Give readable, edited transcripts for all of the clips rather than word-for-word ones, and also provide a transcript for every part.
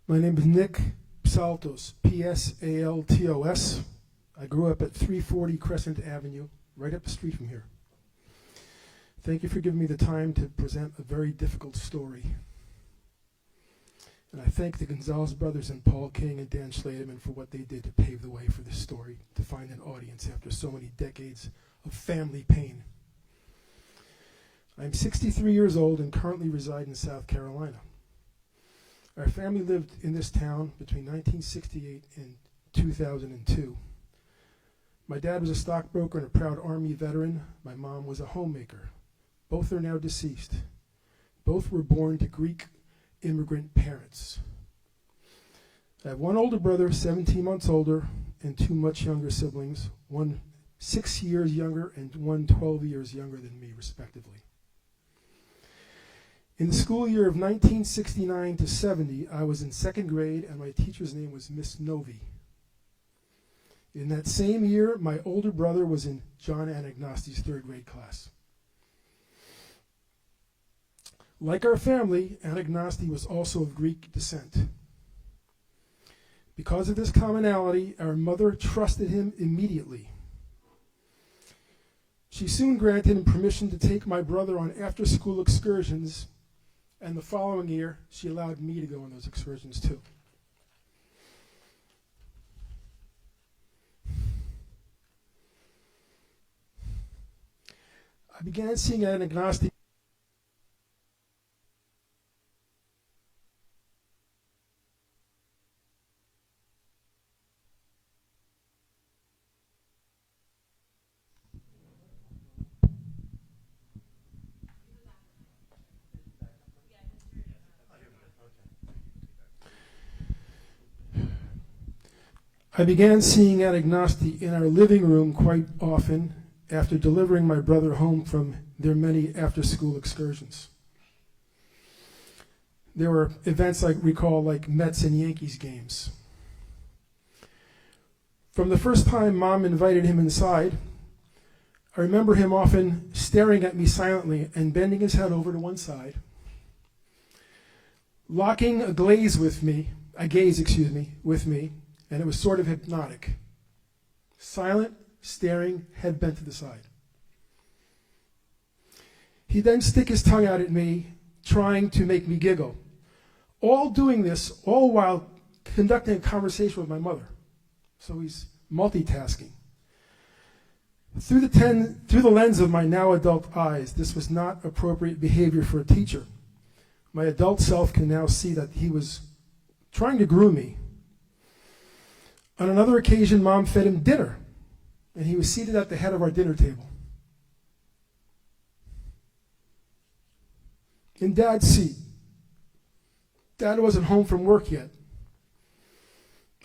My name is Nick Psaltos, Psaltos. I grew up at 340 Crescent Avenue, right up the street from here. Thank you for giving me the time to present a very difficult story. And I thank the Gonzalez brothers and Paul King and Dan Schlademan for what they did to pave the way for this story, to find an audience after so many decades of family pain. I'm 63 years old and currently reside in South Carolina. Our family lived in this town between 1968 and 2002. My dad was a stockbroker and a proud Army veteran. My mom was a homemaker. Both are now deceased. Both were born to Greek immigrant parents. I have one older brother, 17 months older, and two much younger siblings, one 6 years younger and one 12 years younger than me, respectively. In the school year of 1969 to 70, I was in second grade, and my teacher's name was Miss Novi. In that same year, my older brother was in John Anagnosti's third grade class. Like our family, Anagnosti was also of Greek descent. Because of this commonality, our mother trusted him immediately. She soon granted him permission to take my brother on after-school excursions, and the following year, she allowed me to go on those excursions too. I began seeing Anagnosti in our living room quite often after delivering my brother home from their many after-school excursions. There were events I recall like Mets and Yankees games. From the first time Mom invited him inside, I remember him often staring at me silently and bending his head over to one side, locking a gaze with me, and it was sort of hypnotic. Silent, staring, head bent to the side. He'd then stick his tongue out at me, trying to make me giggle. All doing this, all while conducting a conversation with my mother. So he's multitasking. Through the lens of my now adult eyes, this was not appropriate behavior for a teacher. My adult self can now see that he was trying to groom me. On another occasion, Mom fed him dinner, and he was seated at the head of our dinner table. In Dad's seat. Dad wasn't home from work yet.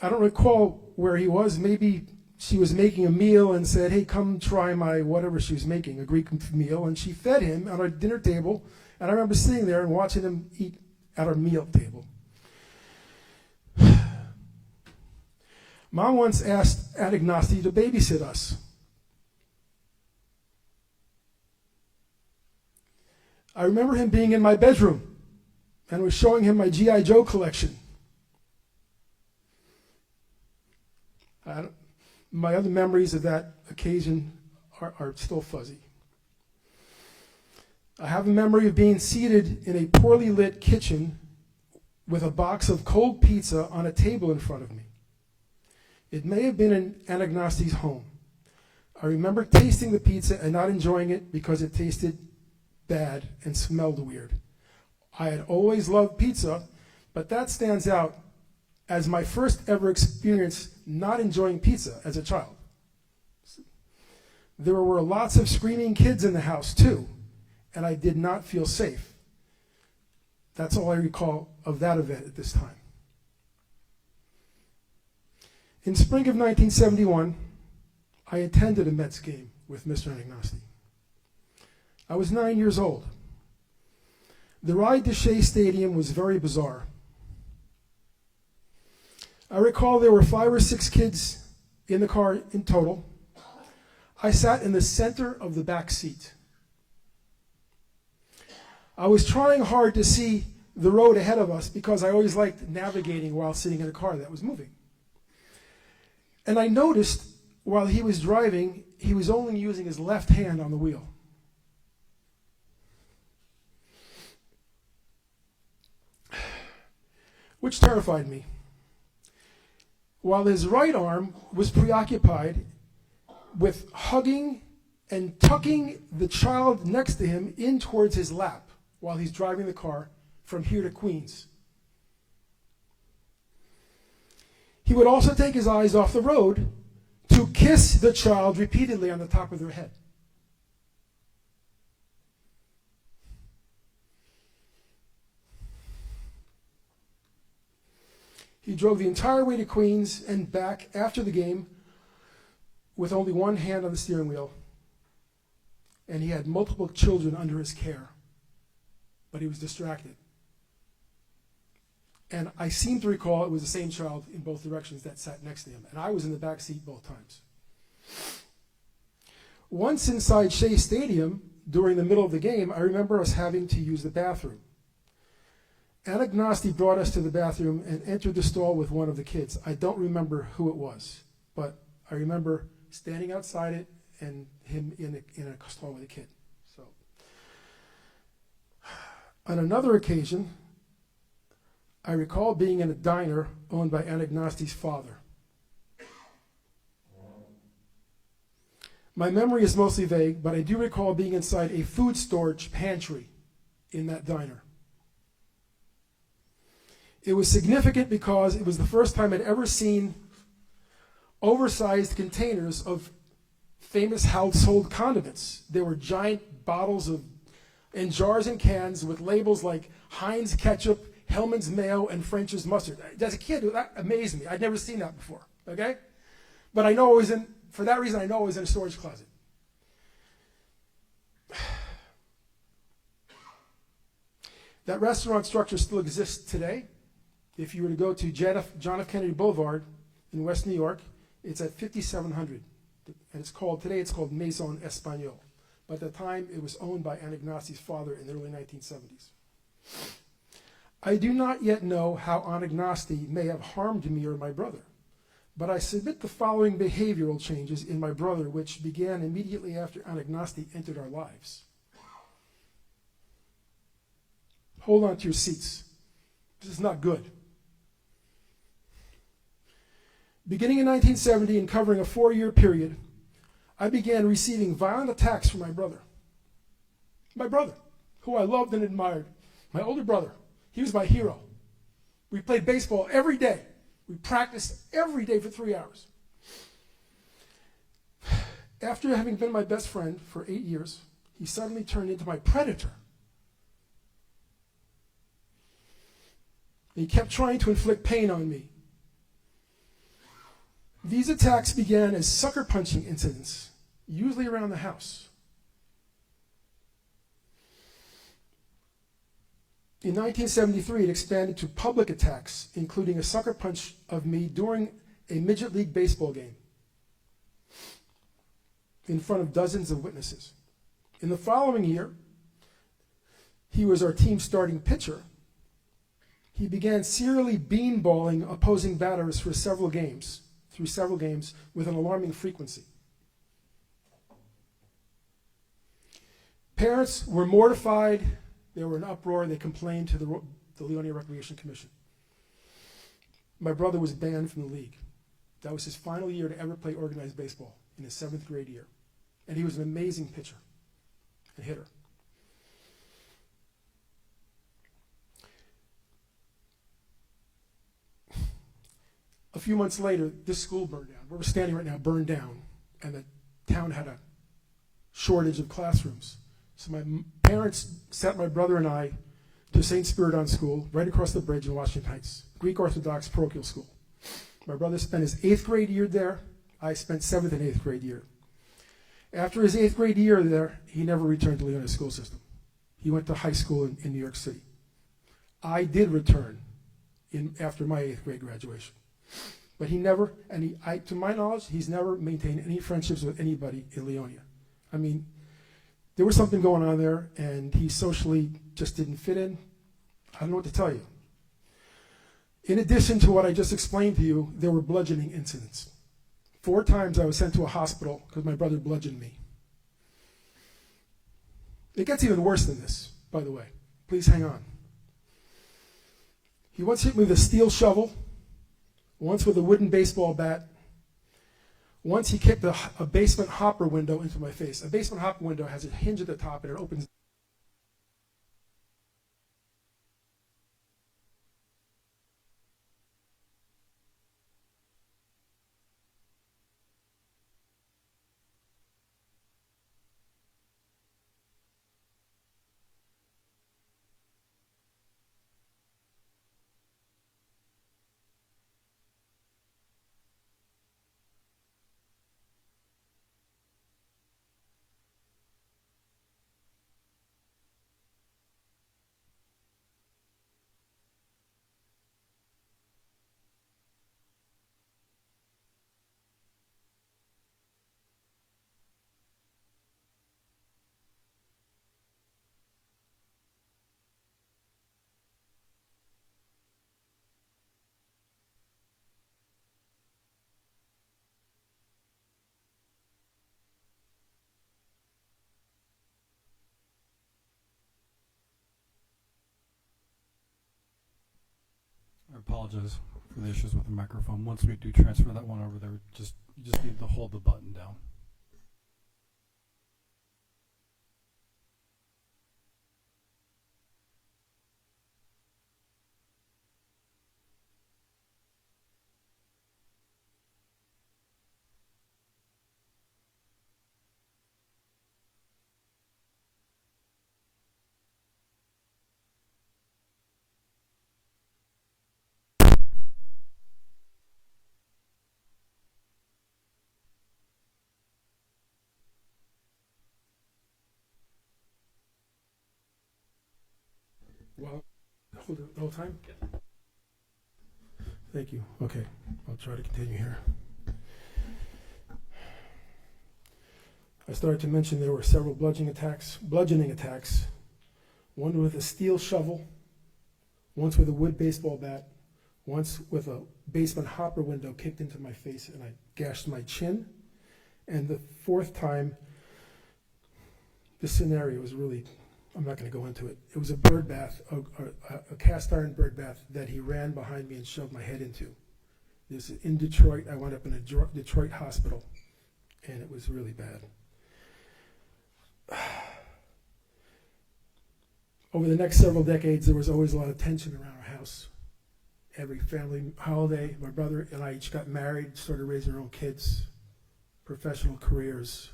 I don't recall where he was. Maybe she was making a meal and said, hey, come try my whatever she was making, a Greek meal, and she fed him at our dinner table, and I remember sitting there and watching him eat at our meal table. Mom once asked Anagnosti to babysit us. I remember him being in my bedroom and was showing him my G.I. Joe collection. My other memories of that occasion are still fuzzy. I have a memory of being seated in a poorly lit kitchen with a box of cold pizza on a table in front of me. It may have been in Anagnosti's home. I remember tasting the pizza and not enjoying it because it tasted bad and smelled weird. I had always loved pizza, but that stands out as my first ever experience not enjoying pizza as a child. There were lots of screaming kids in the house too, and I did not feel safe. That's all I recall of that event at this time. In spring of 1971, I attended a Mets game with Mr. Anagnosti. I was 9 years old. The ride to Shea Stadium was very bizarre. I recall there were 5 or 6 kids in the car in total. I sat in the center of the back seat. I was trying hard to see the road ahead of us because I always liked navigating while sitting in a car that was moving. And I noticed while he was driving, he was only using his left hand on the wheel. Which terrified me. While his right arm was preoccupied with hugging and tucking the child next to him in towards his lap while he's driving the car from here to Queens. He would also take his eyes off the road to kiss the child repeatedly on the top of their head. He drove the entire way to Queens and back after the game with only one hand on the steering wheel. And he had multiple children under his care, but he was distracted. And I seem to recall it was the same child in both directions that sat next to him, and I was in the back seat both times. Once inside Shea Stadium, during the middle of the game, I remember us having to use the bathroom. Anagnosti brought us to the bathroom and entered the stall with one of the kids. I don't remember who it was, but I remember standing outside it and him in a stall with a kid. So, on another occasion, I recall being in a diner owned by Anagnosti's father. My memory is mostly vague, but I do recall being inside a food storage pantry in that diner. It was significant because it was the first time I'd ever seen oversized containers of famous household condiments. There were giant bottles and jars and cans with labels like Heinz ketchup, Hellman's mayo, and French's mustard. As a kid, that amazed me. I'd never seen that before, okay? But I know it was for that reason, I know it was in a storage closet. That restaurant structure still exists today. If you were to go to John F. Kennedy Boulevard in West New York, it's at 5700. And today it's called Maison Espagnole. But at the time, it was owned by Anagnosti's father in the early 1970s. I do not yet know how Anagnosti may have harmed me or my brother, but I submit the following behavioral changes in my brother, which began immediately after Anagnosti entered our lives. Hold on to your seats. This is not good. Beginning in 1970 and covering a 4-year period, I began receiving violent attacks from my brother. My brother, who I loved and admired. My older brother. He was my hero. We played baseball every day. We practiced every day for 3 hours. After having been my best friend for 8 years, he suddenly turned into my predator. He kept trying to inflict pain on me. These attacks began as sucker punching incidents, usually around the house. In 1973, it expanded to public attacks, including a sucker punch of me during a Midget League baseball game in front of dozens of witnesses. In the following year, he was our team's starting pitcher. He began serially beanballing opposing batters through several games with an alarming frequency. Parents were mortified. They were in uproar. They complained to the Leonia Recreation Commission. My brother was banned from the league. That was his final year to ever play organized baseball, in his 7th grade year. And he was an amazing pitcher and hitter. A few months later, this school burned down. Where we're standing right now burned down, and the town had a shortage of classrooms. So my parents sent my brother and I to St. Spiridon School, right across the bridge in Washington Heights, Greek Orthodox parochial school. My brother spent his 8th grade year there. I spent 7th and 8th grade year. After his 8th grade year there, he never returned to Leonia's school system. He went to high school in New York City. I did return after my 8th grade graduation. But he never, to my knowledge, he's never maintained any friendships with anybody in Leonia. I mean, there was something going on there, and he socially just didn't fit in. I don't know what to tell you. In addition to what I just explained to you, there were bludgeoning incidents. 4 times I was sent to a hospital because my brother bludgeoned me. It gets even worse than this, by the way. Please hang on. He once hit me with a steel shovel, once with a wooden baseball bat. Once he kicked a basement hopper window into my face. A basement hopper window has a hinge at the top and it opens. I apologize for the issues with the microphone. Once we do transfer that one over there, you just need to hold the button down. Well, hold it the whole time? Thank you. Okay, I'll try to continue here. I started to mention there were several bludgeoning attacks, one with a steel shovel, once with a wood baseball bat, once with a basement hopper window kicked into my face and I gashed my chin. And the 4th time, the scenario was really, I'm not going to go into it. It was a bird bath, a cast iron bird bath that he ran behind me and shoved my head into. This is in Detroit. I wound up in a Detroit hospital, and it was really bad. Over the next several decades, there was always a lot of tension around our house. Every family holiday, my brother and I each got married, started raising our own kids, professional careers.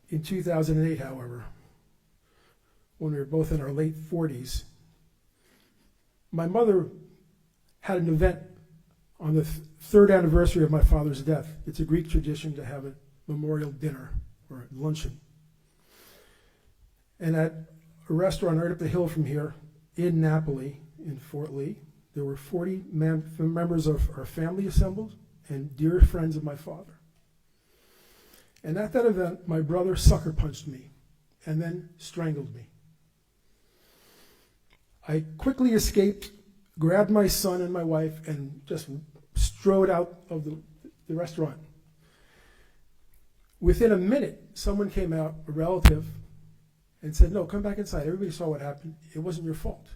In 2008, however, when we were both in our late 40s, my mother had an event on the 3rd anniversary of my father's death. It's a Greek tradition to have a memorial dinner or a luncheon. And at a restaurant right up the hill from here in Napoli, in Fort Lee, there were 40 members of our family assembled and dear friends of my father. And at that event, my brother sucker punched me and then strangled me. I quickly escaped, grabbed my son and my wife, and just strode out of the restaurant. Within a minute, someone came out, a relative, and said, "No, come back inside. Everybody saw what happened. It wasn't your fault."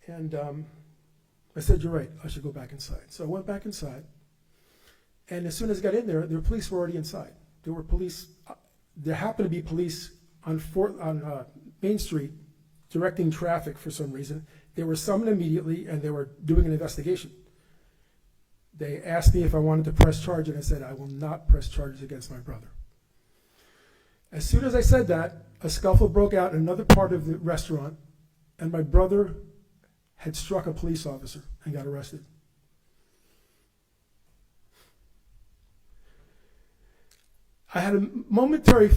And I said, "You're right. I should go back inside." So I went back inside. And as soon as I got in there, the police were already inside. There were police. There happened to be police on Main Street directing traffic for some reason. They were summoned immediately, and they were doing an investigation. They asked me if I wanted to press charges, and I said, "I will not press charges against my brother." As soon as I said that, a scuffle broke out in another part of the restaurant, and my brother had struck a police officer and got arrested. I had a momentary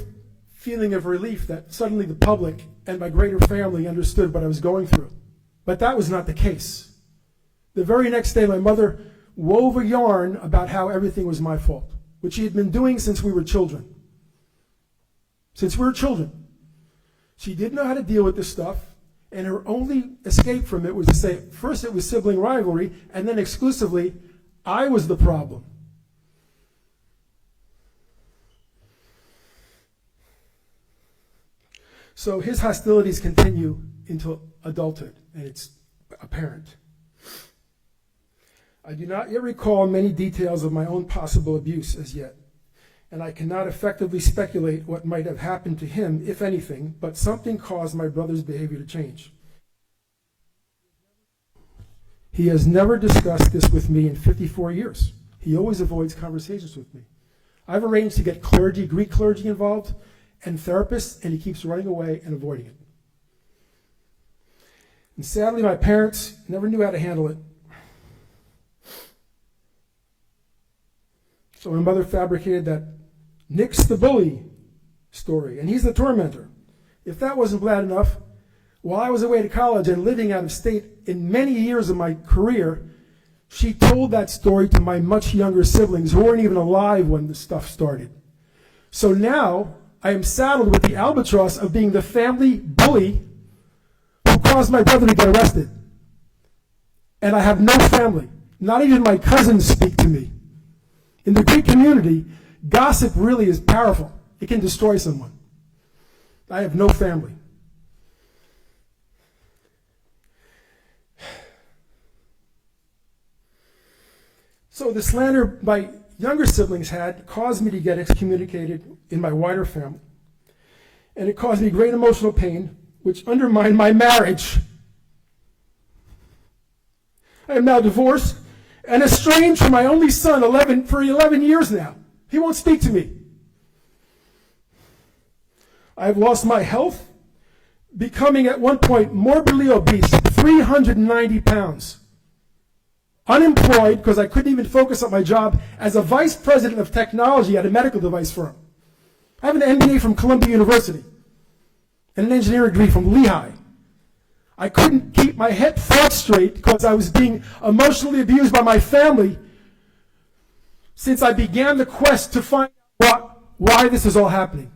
feeling of relief that suddenly the public and my greater family understood what I was going through. But that was not the case. The very next day, my mother wove a yarn about how everything was my fault, which she had been doing since we were children. Since we were children. She didn't know how to deal with this stuff, and her only escape from it was to say, first it was sibling rivalry, and then exclusively, I was the problem. So his hostilities continue into adulthood, and it's apparent. I do not yet recall many details of my own possible abuse as yet, and I cannot effectively speculate what might have happened to him, if anything, but something caused my brother's behavior to change. He has never discussed this with me in 54 years. He always avoids conversations with me. I've arranged to get clergy, Greek clergy involved, and therapists, and he keeps running away and avoiding it. And sadly, my parents never knew how to handle it. So my mother fabricated that Nick's the bully story, and he's the tormentor. If that wasn't bad enough, while I was away to college and living out of state in many years of my career, she told that story to my much younger siblings who weren't even alive when the stuff started. So now I am saddled with the albatross of being the family bully who caused my brother to get arrested. And I have no family. Not even my cousins speak to me. In the Greek community, gossip really is powerful. It can destroy someone. I have no family. So the slander my younger siblings had caused me to get excommunicated in my wider family. And it caused me great emotional pain, which undermined my marriage. I am now divorced and estranged from my only son for 11 years now. He won't speak to me. I've lost my health, becoming at one point morbidly obese, 390 pounds. Unemployed because I couldn't even focus on my job as a vice president of technology at a medical device firm. I have an MBA from Columbia University and an engineering degree from Lehigh. I couldn't keep my head thought straight because I was being emotionally abused by my family since I began the quest to find out why this is all happening.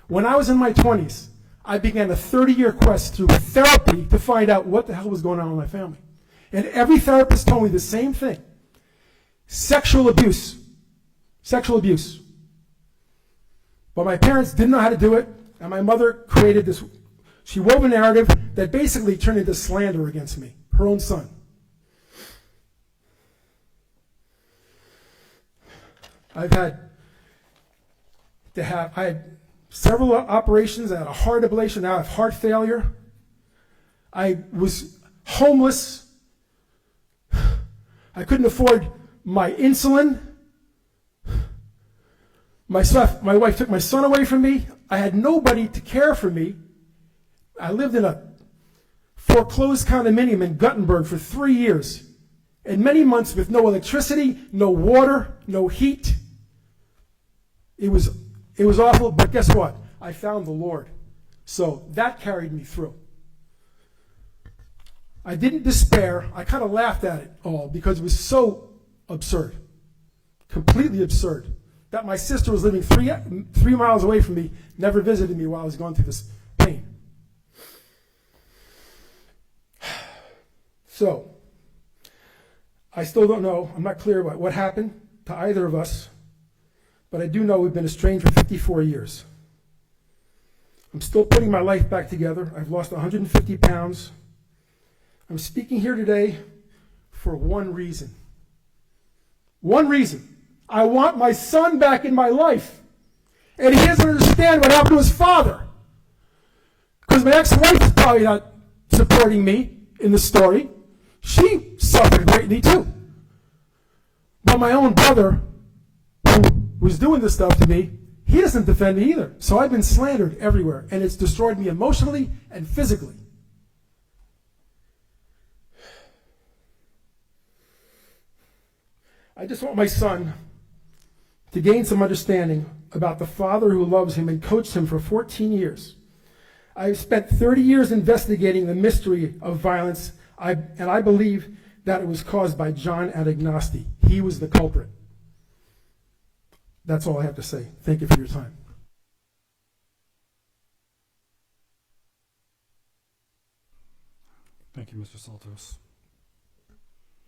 When I was in my 20s, I began a 30-year quest through therapy to find out what the hell was going on with my family. And every therapist told me the same thing. Sexual abuse. Sexual abuse. But my parents didn't know how to do it, and my mother created this. She wove a narrative that basically turned into slander against me, her own son. I had several operations. I had a heart ablation. Now I have heart failure. I was homeless. I couldn't afford my insulin. My wife took my son away from me. I had nobody to care for me. I lived in a foreclosed condominium in Guttenberg for 3 years, and many months with no electricity, no water, no heat. It was awful, but guess what? I found the Lord. So that carried me through. I didn't despair. I kind of laughed at it all because it was so absurd, completely absurd, that my sister was living three miles away from me, never visited me while I was going through this pain. So, I still don't know. I'm not clear about what happened to either of us, but I do know we've been estranged for 54 years. I'm still putting my life back together. I've lost 150 pounds. I'm speaking here today for one reason. One reason. I want my son back in my life. And he doesn't understand what happened to his father. Because my ex-wife is probably not supporting me in the story. She suffered greatly too. But my own brother, who was doing this stuff to me, he doesn't defend me either. So I've been slandered everywhere. And it's destroyed me emotionally and physically. I just want my son to gain some understanding about the father who loves him and coached him for 14 years. I've spent 30 years investigating the mystery of violence, and I believe that it was caused by John Anagnosti. He was the culprit. That's all I have to say. Thank you for your time. Thank you, Mr. Psaltos.